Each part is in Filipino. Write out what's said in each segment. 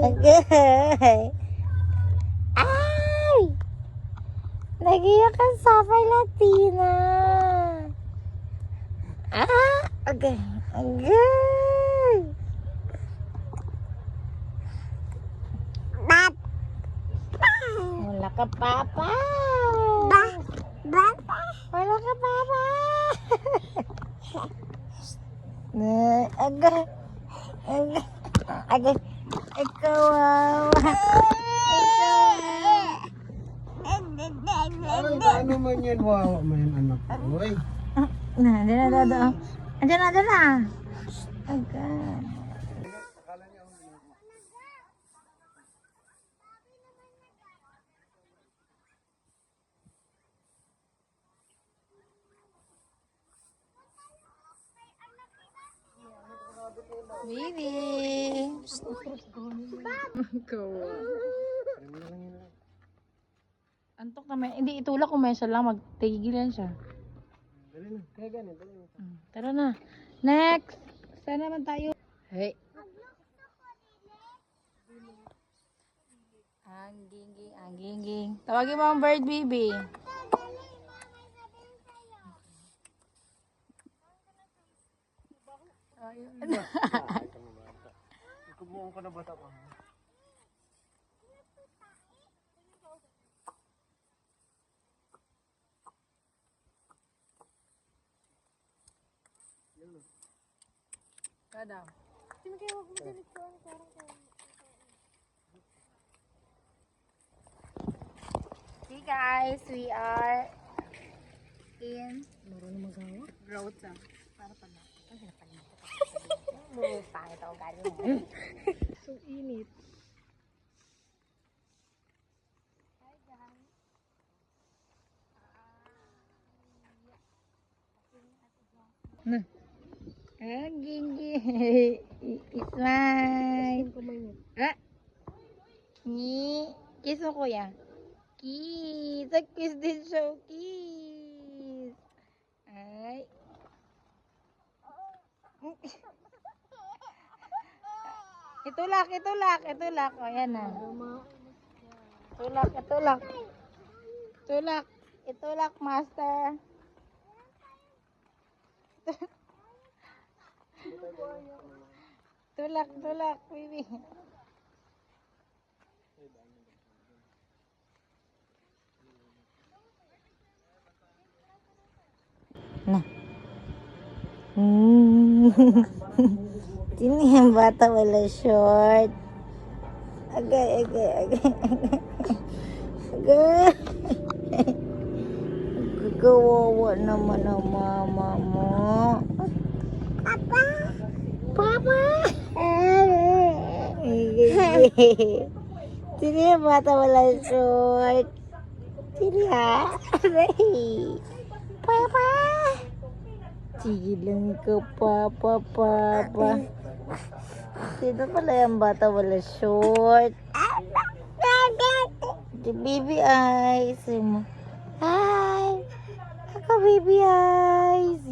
Agay. Ay! Nagiyak ang Sapay Latina. Agay. Agay. Wala ka, Papa. Wala ka, Papa. Agay. Agay. Agay. Ikaw, Ano man yan, wow, man anak ko. Uy. Andiyan na. Andiyan na. Agay. Baby. Antok na may. Hindi itulak ko may siya lang. Magtigilan siya. Dali na. Kaya ganun, dali na. Tara na. Next. Saan naman tayo? Hey. Ang gingging. Tawagin mo ang bird, baby. Kumuha ko na bata pa. Kada. Hey guys, we are in growth. Para pala. Pangit ako galing mo. So init. Hi guys. Gingi. It's mine. Ni. Kiss mo kuya. Kiss. Kiss din siya. Kiss. Ay. Itulak. O, yan na. Itulak, master. Tulak, baby. Nah. Sino yung bata wala short? Agay. Kawawa naman ang mama mo. Papa! Sino yung bata wala short? Sino ya? Papa! Sige lang ikaw, Papa. Sino pala yung bata wala short? The baby eyes. Hi! Ako baby eyes.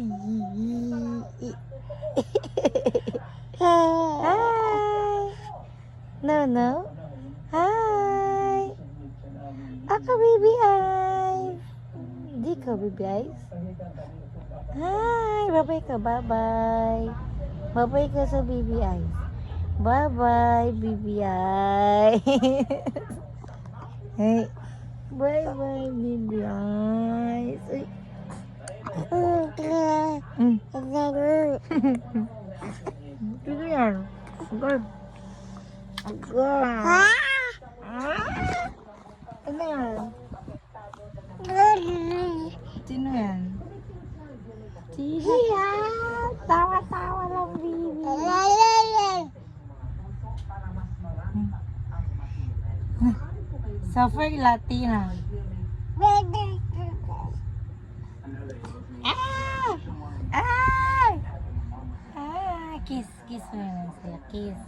Hi! No? Hi! Ako baby eyes. Di ka baby eyes? Hi! Bye-bye ka, bye-bye. Bye-bye ka sa baby eyes. Bye-bye, baby eyes. Hey. Bye-bye, baby eyes. Sino yan? Agad. Ano yan? Sino yan? Sino? Tawa-tawa lang, baby. Sapay Latina. Kiss mo naman sila. Kiss.